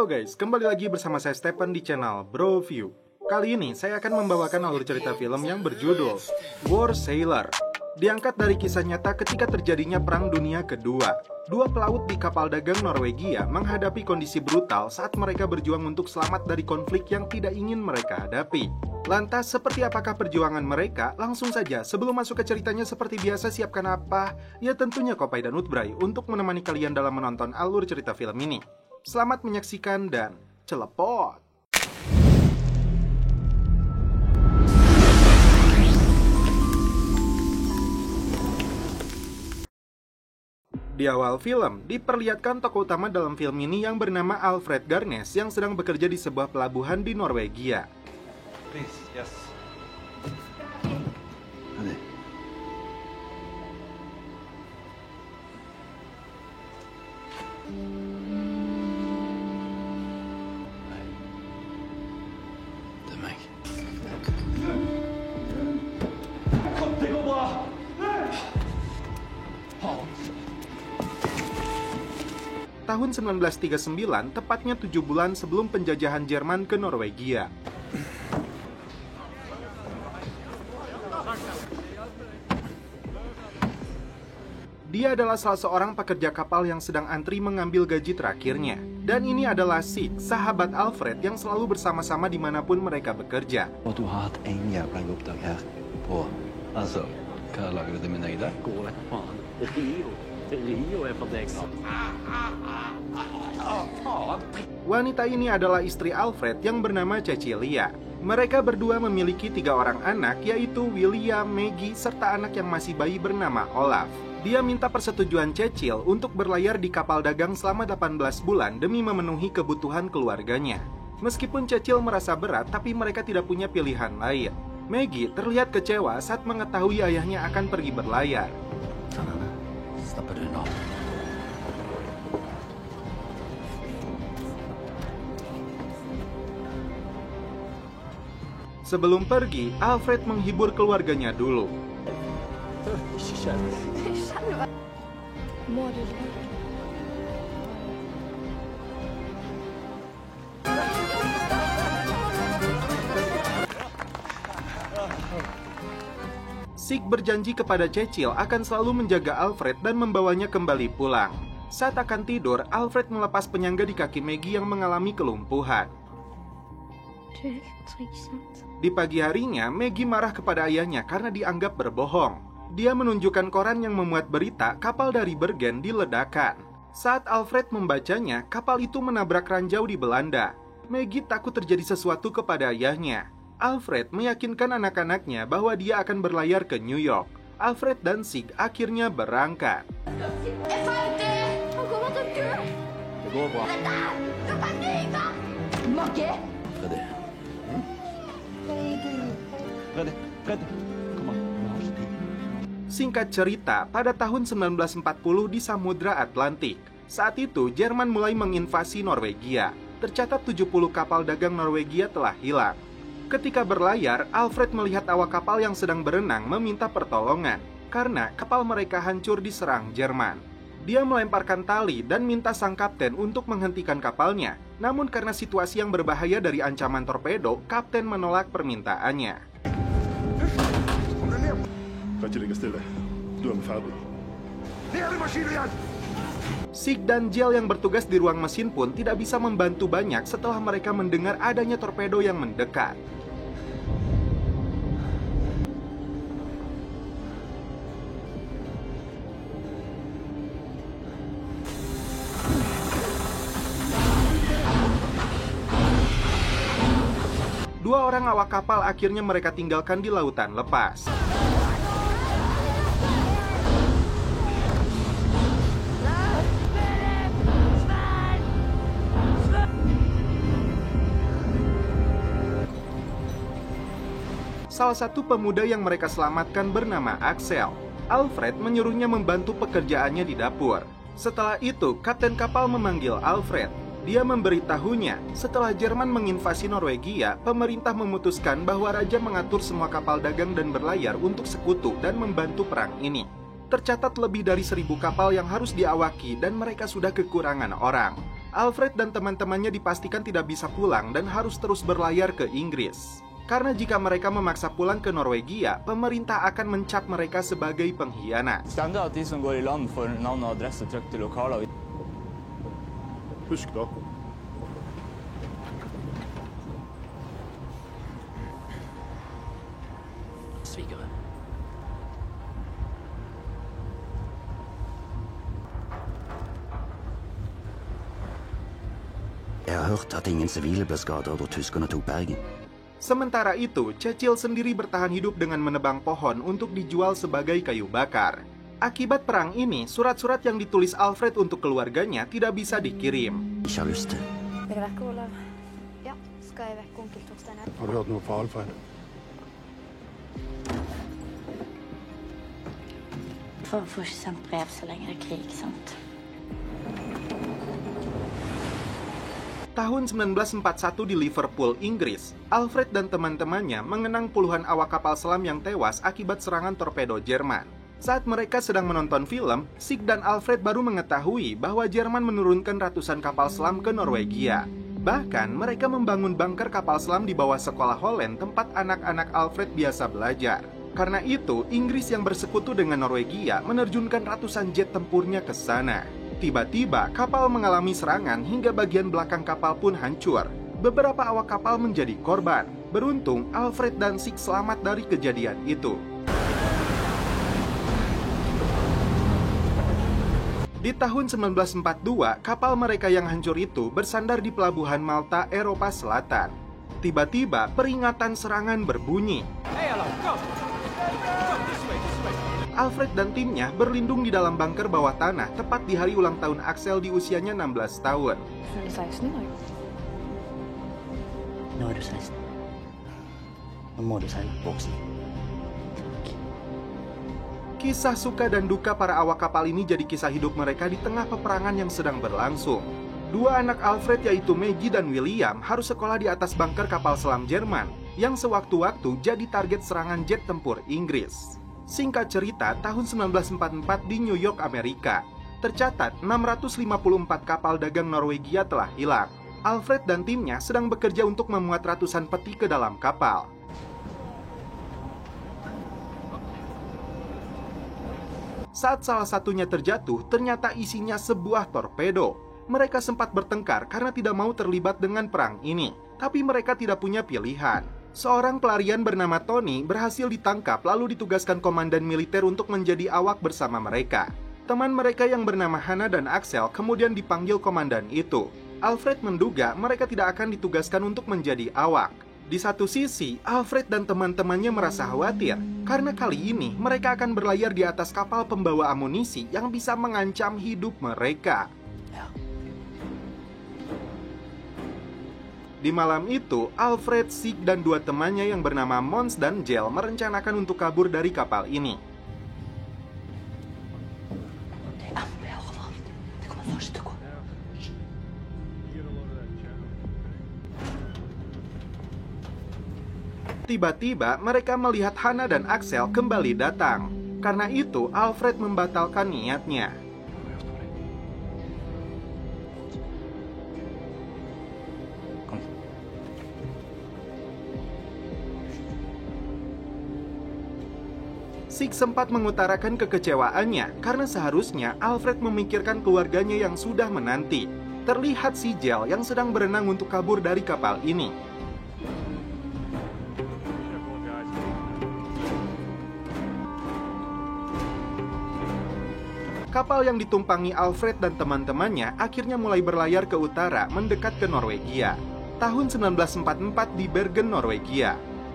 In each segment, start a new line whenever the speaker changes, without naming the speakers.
Halo guys, kembali lagi bersama saya Stephen di channel Bro View. Kali ini saya akan membawakan alur cerita film yang berjudul War Sailor. Diangkat dari kisah nyata ketika terjadinya Perang Dunia Kedua. Dua pelaut di kapal dagang Norwegia menghadapi kondisi brutal saat mereka berjuang untuk selamat dari konflik yang tidak ingin mereka hadapi. Lantas, seperti apakah perjuangan mereka? Langsung saja, sebelum masuk ke ceritanya seperti biasa, siapkan apa? Ya tentunya Kopai dan Utbray untuk menemani kalian dalam menonton alur cerita film ini. Selamat menyaksikan dan celepot! Di awal film, diperlihatkan tokoh utama dalam film ini yang bernama Alfred Garnes yang sedang bekerja di sebuah pelabuhan di Norwegia.
Please, yes.
Tahun 1939, tepatnya 7 bulan sebelum penjajahan Jerman ke Norwegia. Dia adalah salah seorang pekerja kapal yang sedang antri mengambil gaji terakhirnya. Dan ini adalah Sig, sahabat Alfred yang selalu bersama-sama dimanapun mereka bekerja.
Og du har hatt en jævla god dag her på, altså, hva lager du til middag i dag?
Gå vekk, faen. Rio er for deg, sant?
Wanita ini adalah istri Alfred yang bernama Cecilia. Mereka berdua memiliki 3 orang anak, yaitu William, Maggie, serta anak yang masih bayi bernama Olaf. Dia minta persetujuan Cecil untuk berlayar di kapal dagang selama 18 bulan demi memenuhi kebutuhan keluarganya. Meskipun Cecil merasa berat, tapi mereka tidak punya pilihan lain. Maggie terlihat kecewa saat mengetahui ayahnya akan pergi berlayar.
Stopper du nå?
Sebelum pergi, Alfred menghibur keluarganya dulu.
Ikke kjent.
Må du det?
Sig berjanji kepada Cecil akan selalu menjaga Alfred dan membawanya kembali pulang. Saat akan tidur, Alfred melepas penyangga di kaki Maggie yang mengalami kelumpuhan. Di pagi harinya, Maggie marah kepada ayahnya karena dianggap berbohong. Dia menunjukkan koran yang memuat berita kapal dari Bergen diledakkan. Saat Alfred membacanya, kapal itu menabrak ranjau di Belanda. Maggie takut terjadi sesuatu kepada ayahnya. Alfred meyakinkan anak-anaknya bahwa dia akan berlayar ke New York. Alfred dan Sig akhirnya berangkat.
Det går bra.
Freddy, kom an, vi har ikke tid.
Singkat cerita, pada tahun 1940 di Samudra Atlantik. Saat itu, Jerman mulai menginvasi Norwegia. Tercatat 70 kapal dagang Norwegia telah hilang. Ketika berlayar, Alfred melihat awak kapal yang sedang berenang meminta pertolongan karena kapal mereka hancur diserang Jerman. Dia melemparkan tali dan minta sang kapten untuk menghentikan kapalnya. Namun karena situasi yang berbahaya dari ancaman torpedo, kapten menolak permintaannya.
Kan ikke ligge stille. Du er ferdig.
Sig dan Jill yang bertugas di ruang mesin pun tidak bisa membantu banyak setelah mereka mendengar adanya torpedo yang mendekat. Dua orang awak kapal akhirnya mereka tinggalkan di lautan lepas. Salah satu pemuda yang mereka selamatkan bernama Axel. Alfred menyuruhnya membantu pekerjaannya di dapur. Setelah itu, kapten kapal memanggil Alfred. Dia memberitahunya, setelah Jerman menginvasi Norwegia, pemerintah memutuskan bahwa raja mengatur semua kapal dagang dan berlayar untuk sekutu dan membantu perang ini. Tercatat lebih dari 1.000 kapal yang harus diawaki dan mereka sudah kekurangan orang. Alfred dan teman-temannya dipastikan tidak bisa pulang dan harus terus berlayar ke Inggris. Karena jika mereka memaksa pulang ke Norwegia, pemerintah akan mencap mereka sebagai pengkhianat.
Stemmer det at de som går i land får navn og adresse trykt til lokaler?
Husk da.
Svigere.
Jeg har hørt at ingen sivile ble skadet da tyskerne tok Bergen.
Sementara itu, Churchill sendiri bertahan hidup dengan menebang pohon untuk dijual sebagai kayu bakar. Akibat perang ini, surat-surat yang ditulis Alfred untuk keluarganya tidak bisa dikirim.
Ikke har lyst til.
Vil du vekke, Olav? Ja, skal jeg vekke onkel Torstein her?
Har du hørt noe fra Alfred?
For får ikke sendt brev så lenge det er krig, sant?
Tahun 1941 di Liverpool, Inggris, Alfred dan teman-temannya mengenang puluhan awak kapal selam yang tewas akibat serangan torpedo Jerman. Saat mereka sedang menonton film, Sig dan Alfred baru mengetahui bahwa Jerman menurunkan ratusan kapal selam ke Norwegia. Bahkan, mereka membangun bunker kapal selam di bawah sekolah Holland tempat anak-anak Alfred biasa belajar. Karena itu, Inggris yang bersekutu dengan Norwegia menerjunkan ratusan jet tempurnya ke sana. Tiba-tiba, kapal mengalami serangan hingga bagian belakang kapal pun hancur. Beberapa awak kapal menjadi korban. Beruntung, Alfred dan Sig selamat dari kejadian itu. Di tahun 1942, kapal mereka yang hancur itu bersandar di pelabuhan Malta, Eropa Selatan. Tiba-tiba, peringatan serangan berbunyi. Alfred dan timnya berlindung di dalam bunker bawah tanah tepat di hari ulang tahun Axel di usianya 16 tahun.
Så er det 16 i dag.
Nå er du 16. Nå må du seile voksen.
Kisah suka dan duka para awak kapal ini jadi kisah hidup mereka di tengah peperangan yang sedang berlangsung. Dua anak Alfred yaitu Maggie dan William harus sekolah di atas bunker kapal selam Jerman yang sewaktu-waktu jadi target serangan jet tempur Inggris. Singkat cerita, tahun 1944 di New York, Amerika, tercatat 654 kapal dagang Norwegia telah hilang. Alfred dan timnya sedang bekerja untuk memuat ratusan peti ke dalam kapal. Saat salah satunya terjatuh, ternyata isinya sebuah torpedo. Mereka sempat bertengkar karena tidak mau terlibat dengan perang ini, tapi mereka tidak punya pilihan. Seorang pelarian bernama Tony berhasil ditangkap lalu ditugaskan komandan militer untuk menjadi awak bersama mereka. Teman mereka yang bernama Hannah dan Axel kemudian dipanggil komandan itu. Alfred menduga mereka tidak akan ditugaskan untuk menjadi awak. Di satu sisi, Alfred dan teman-temannya merasa khawatir karena kali ini mereka akan berlayar di atas kapal pembawa amunisi yang bisa mengancam hidup mereka. Di malam itu, Alfred, Sig, dan dua temannya yang bernama Mons dan Jel merencanakan untuk kabur dari kapal ini. Tiba-tiba, mereka melihat Hannah dan Axel kembali datang. Karena itu, Alfred membatalkan niatnya. Sig sempat mengutarakan kekecewaannya karena seharusnya Alfred memikirkan keluarganya yang sudah menanti. Terlihat si Jel yang sedang berenang untuk kabur dari kapal ini. Kapal yang ditumpangi Alfred dan teman-temannya akhirnya mulai berlayar ke utara mendekat ke Norwegia. Tahun 1944 di Bergen, Norwegia.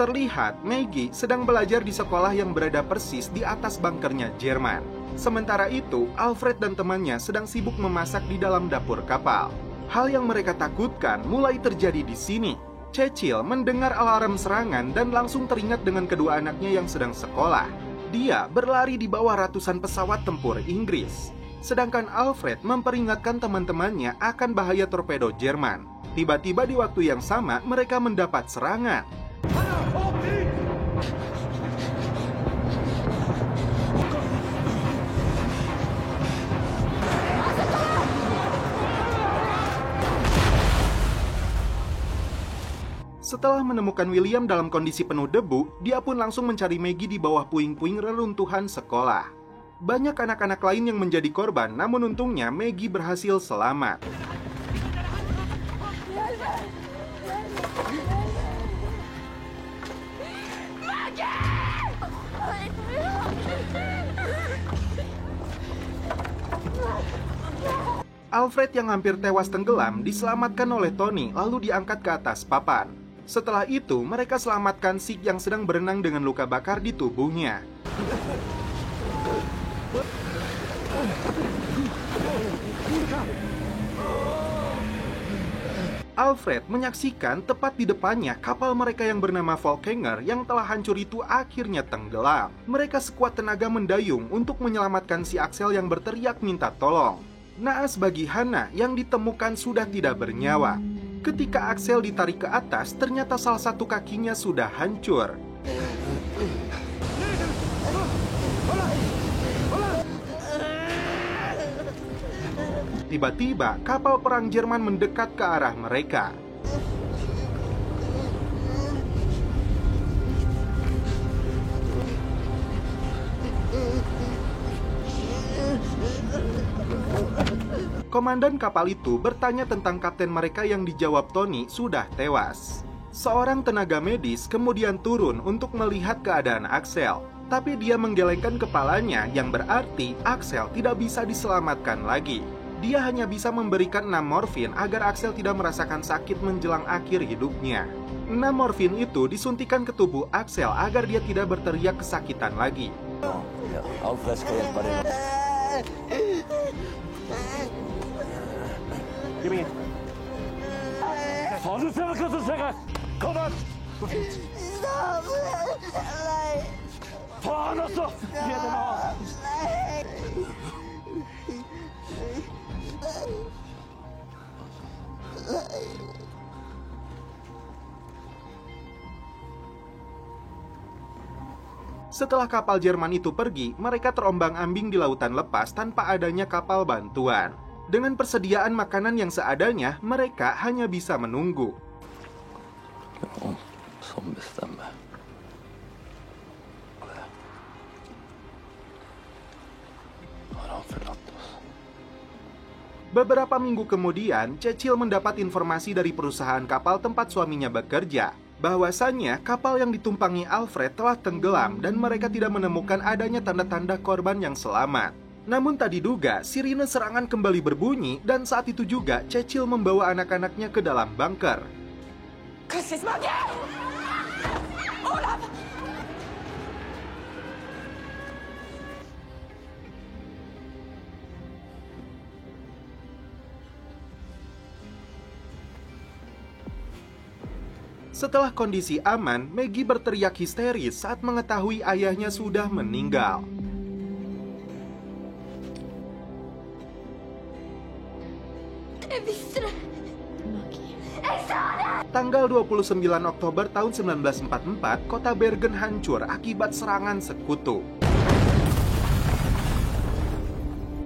Terlihat Maggie sedang belajar di sekolah yang berada persis di atas bunkernya Jerman. Sementara itu, Alfred dan temannya sedang sibuk memasak di dalam dapur kapal. Hal yang mereka takutkan mulai terjadi di sini. Churchill mendengar alarm serangan dan langsung teringat dengan kedua anaknya yang sedang sekolah. Dia berlari di bawah ratusan pesawat tempur Inggris. Sedangkan Alfred memperingatkan teman-temannya akan bahaya torpedo Jerman. Tiba-tiba di waktu yang sama mereka mendapat serangan. Setelah menemukan William dalam kondisi penuh debu, dia pun langsung mencari Maggie di bawah puing-puing reruntuhan sekolah. Banyak anak-anak lain yang menjadi korban, namun untungnya Maggie berhasil selamat. Alfred yang hampir tewas tenggelam diselamatkan oleh Tony lalu diangkat ke atas papan. Setelah itu, mereka selamatkan Sig yang sedang berenang dengan luka bakar di tubuhnya. Alfred menyaksikan tepat di depannya kapal mereka yang bernama Volkanger yang telah hancur itu akhirnya tenggelam. Mereka sekuat tenaga mendayung untuk menyelamatkan si Axel yang berteriak minta tolong. Naas bagi Hannah yang ditemukan sudah tidak bernyawa. Ketika Axel ditarik ke atas, ternyata salah satu kakinya sudah hancur. Tiba-tiba, kapal perang Jerman mendekat ke arah mereka. Komandan kapal itu bertanya tentang kapten mereka yang dijawab Tony sudah tewas. Seorang tenaga medis kemudian turun untuk melihat keadaan Axel. Tapi dia menggelengkan kepalanya yang berarti Axel tidak bisa diselamatkan lagi. Dia hanya bisa memberikan 6 morfin agar Axel tidak merasakan sakit menjelang akhir hidupnya. 6 morfin itu disuntikan ke tubuh Axel agar dia tidak berteriak kesakitan lagi.
Alfred ska hjälpa dig.
Kom igen.
Fan, du får koncentrera! Kom an! Fan alltså! Ge den av!
Setelah kapal Jerman itu pergi, mereka terombang-ambing di lautan lepas tanpa adanya kapal bantuan. Dengan persediaan makanan yang seadanya, mereka hanya bisa menunggu.
Som bestämmer. Har han förlatt oss?
Beberapa minggu kemudian, Cecil mendapat informasi dari perusahaan kapal tempat suaminya bekerja, bahwasannya kapal yang ditumpangi Alfred telah tenggelam dan mereka tidak menemukan adanya tanda-tanda korban yang selamat. Namun tak diduga, sirine serangan kembali berbunyi dan saat itu juga Cecil membawa anak-anaknya ke dalam bunker. Setelah kondisi aman, Maggie berteriak histeris saat mengetahui ayahnya sudah meninggal. Tanggal 29 Oktober tahun 1944, kota Bergen hancur akibat serangan sekutu.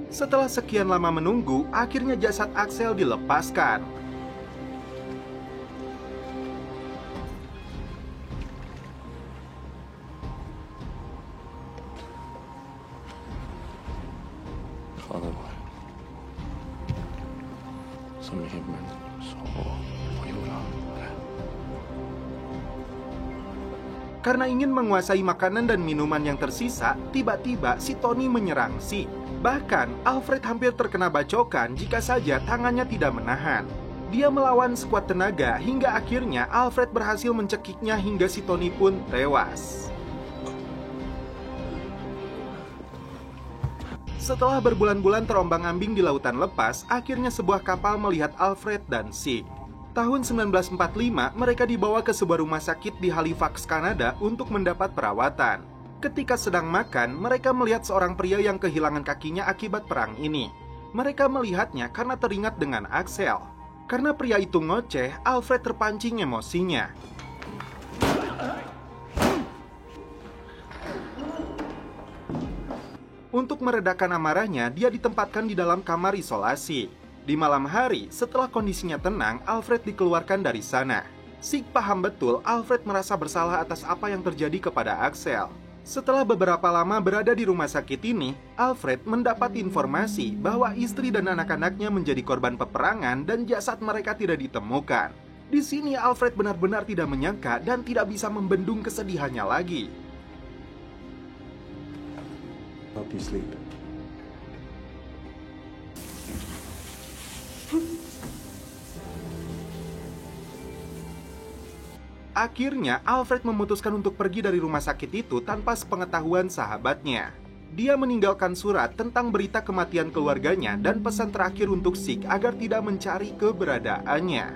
Setelah sekian lama menunggu, akhirnya jasad Axel dilepaskan.
Fader vår, som i himlen, så på jorden.
Karena ingin menguasai makanan dan minuman yang tersisa, tiba-tiba si Tony menyerang Sig. Bahkan, Alfred hampir terkena bacokan jika saja tangannya tidak menahan. Dia melawan sekuat tenaga hingga akhirnya Alfred berhasil mencekiknya hingga si Tony pun tewas. Setelah berbulan-bulan terombang-ambing di lautan lepas, akhirnya sebuah kapal melihat Alfred dan Sig. Tahun 1945, mereka dibawa ke sebuah rumah sakit di Halifax, Kanada untuk mendapat perawatan. Ketika sedang makan, mereka melihat seorang pria yang kehilangan kakinya akibat perang ini. Mereka melihatnya karena teringat dengan Axel. Karena pria itu ngoceh, Alfred terpancing emosinya. Untuk meredakan amarahnya, dia ditempatkan di dalam kamar isolasi. Di malam hari, setelah kondisinya tenang, Alfred dikeluarkan dari sana. Sig paham betul Alfred merasa bersalah atas apa yang terjadi kepada Axel. Setelah beberapa lama berada di rumah sakit ini, Alfred mendapat informasi bahwa istri dan anak-anaknya menjadi korban peperangan dan jasad mereka tidak ditemukan. Di sini Alfred benar-benar tidak menyangka dan tidak bisa membendung kesedihannya lagi.
Help you sleep.
Akhirnya, Alfred memutuskan untuk pergi dari rumah sakit itu tanpa sepengetahuan sahabatnya. Dia meninggalkan surat tentang berita kematian keluarganya dan pesan terakhir untuk Sig agar tidak mencari keberadaannya.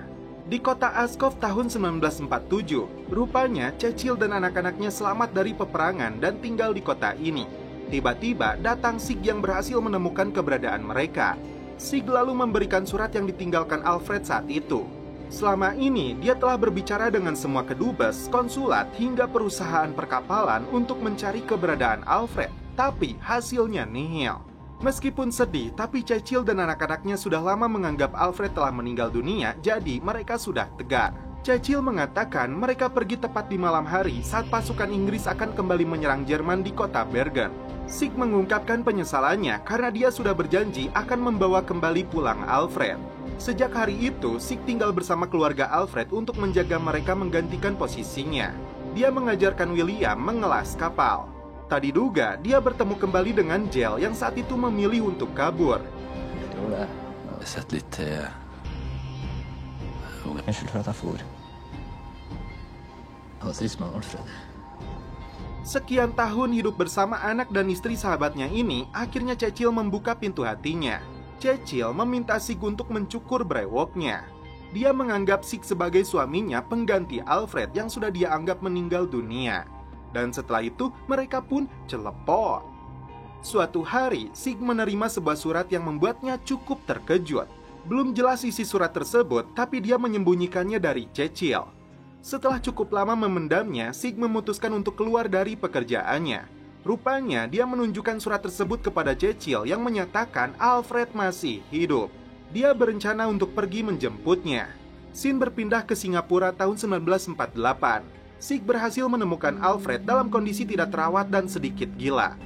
Di kota Askov tahun 1947, rupanya Cecil dan anak-anaknya selamat dari peperangan dan tinggal di kota ini. Tiba-tiba datang Sig yang berhasil menemukan keberadaan mereka. Sig lalu memberikan surat yang ditinggalkan Alfred saat itu. Selama ini, dia telah berbicara dengan semua kedubes, konsulat, hingga perusahaan perkapalan untuk mencari keberadaan Alfred. Tapi hasilnya nihil. Meskipun sedih, tapi Cecil dan anak-anaknya sudah lama menganggap Alfred telah meninggal dunia, jadi mereka sudah tegar. Cecil mengatakan mereka pergi tepat di malam hari saat pasukan Inggris akan kembali menyerang Jerman di kota Bergen. Sig mengungkapkan penyesalannya karena dia sudah berjanji akan membawa kembali pulang Alfred. Sejak hari itu, Sig tinggal bersama keluarga Alfred untuk menjaga mereka menggantikan posisinya. Dia mengajarkan William mengelas kapal. Tak diduga, dia bertemu kembali dengan Jel yang saat itu memilih untuk kabur.
Jag har sett lite
Unnskyld for at jeg for.
rasism av Alfred.
Sekian tahun hidup bersama anak dan istri sahabatnya ini, akhirnya Cecil membuka pintu hatinya. Cecil meminta Sig untuk mencukur brewoknya. Dia menganggap Sig sebagai suaminya pengganti Alfred yang sudah dia anggap meninggal dunia. Dan setelah itu, mereka pun celepot. Suatu hari, Sig menerima sebuah surat yang membuatnya cukup terkejut. Belum jelas isi surat tersebut, tapi dia menyembunyikannya dari Cecil. Setelah cukup lama memendamnya, Sig memutuskan untuk keluar dari pekerjaannya. Rupanya, dia menunjukkan surat tersebut kepada Cecil yang menyatakan Alfred masih hidup. Dia berencana untuk pergi menjemputnya. Scene berpindah ke Singapura tahun 1948. Sig berhasil menemukan Alfred dalam kondisi tidak terawat dan sedikit gila.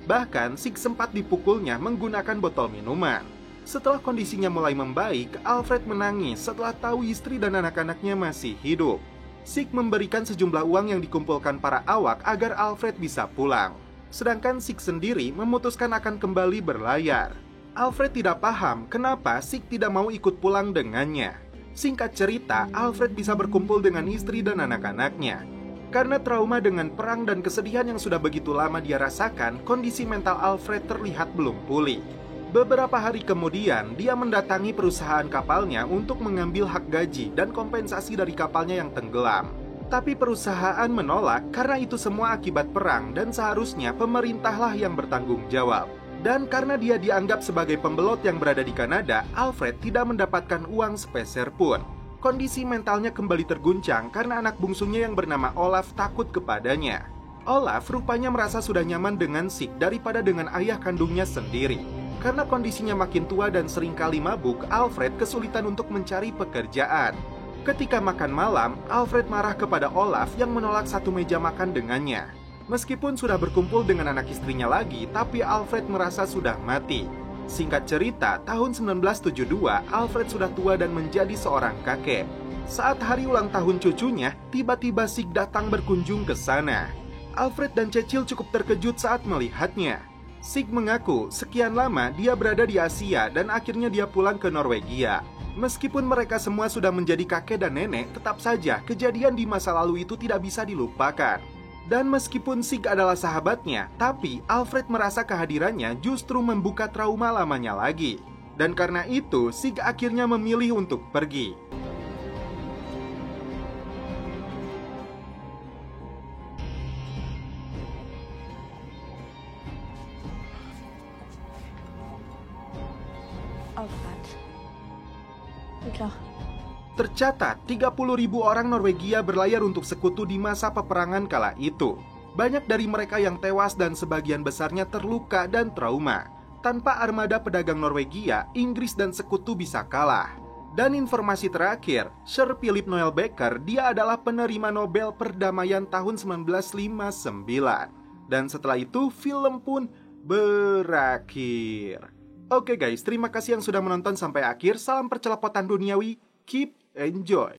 Bahkan, Sig sempat dipukulnya menggunakan botol minuman. Setelah kondisinya mulai membaik, Alfred menangis setelah tahu istri dan anak-anaknya masih hidup. Sig memberikan sejumlah uang yang dikumpulkan para awak agar Alfred bisa pulang. Sedangkan Sig sendiri memutuskan akan kembali berlayar. Alfred tidak paham kenapa Sig tidak mau ikut pulang dengannya. Singkat cerita, Alfred bisa berkumpul dengan istri dan anak-anaknya. Karena trauma dengan perang dan kesedihan yang sudah begitu lama dia rasakan, kondisi mental Alfred terlihat belum pulih. Beberapa hari kemudian, dia mendatangi perusahaan kapalnya untuk mengambil hak gaji dan kompensasi dari kapalnya yang tenggelam. Tapi perusahaan menolak karena itu semua akibat perang dan seharusnya pemerintahlah yang bertanggung jawab. Dan karena dia dianggap sebagai pembelot yang berada di Kanada, Alfred tidak mendapatkan uang sepeser pun. Kondisi mentalnya kembali terguncang karena anak bungsunya yang bernama Olaf takut kepadanya. Olaf rupanya merasa sudah nyaman dengan Sig daripada dengan ayah kandungnya sendiri. Karena kondisinya makin tua dan seringkali mabuk, Alfred kesulitan untuk mencari pekerjaan. Ketika makan malam, Alfred marah kepada Olaf yang menolak satu meja makan dengannya. Meskipun sudah berkumpul dengan anak istrinya lagi, tapi Alfred merasa sudah mati. Singkat cerita, tahun 1972, Alfred sudah tua dan menjadi seorang kakek. Saat hari ulang tahun cucunya, tiba-tiba Sig datang berkunjung ke sana. Alfred dan Cecil cukup terkejut saat melihatnya. Sig mengaku sekian lama dia berada di Asia dan akhirnya dia pulang ke Norwegia. Meskipun mereka semua sudah menjadi kakek dan nenek, tetap saja kejadian di masa lalu itu tidak bisa dilupakan. Dan meskipun Sig adalah sahabatnya, tapi Alfred merasa kehadirannya justru membuka trauma lamanya lagi. Dan karena itu, Sig akhirnya memilih untuk pergi.
Alfred. Er du klar?
Tercatat, 30.000 orang Norwegia berlayar untuk sekutu di masa peperangan kala itu. Banyak dari mereka yang tewas dan sebagian besarnya terluka dan trauma. tanpa armada pedagang Norwegia, Inggris dan sekutu bisa kalah. Dan informasi terakhir, Sir Philip Noel Baker, dia adalah penerima Nobel Perdamaian tahun 1959. Dan setelah itu, film pun berakhir. Oke guys, terima kasih yang sudah menonton sampai akhir. Salam percelapotan duniawi, keep enjoy.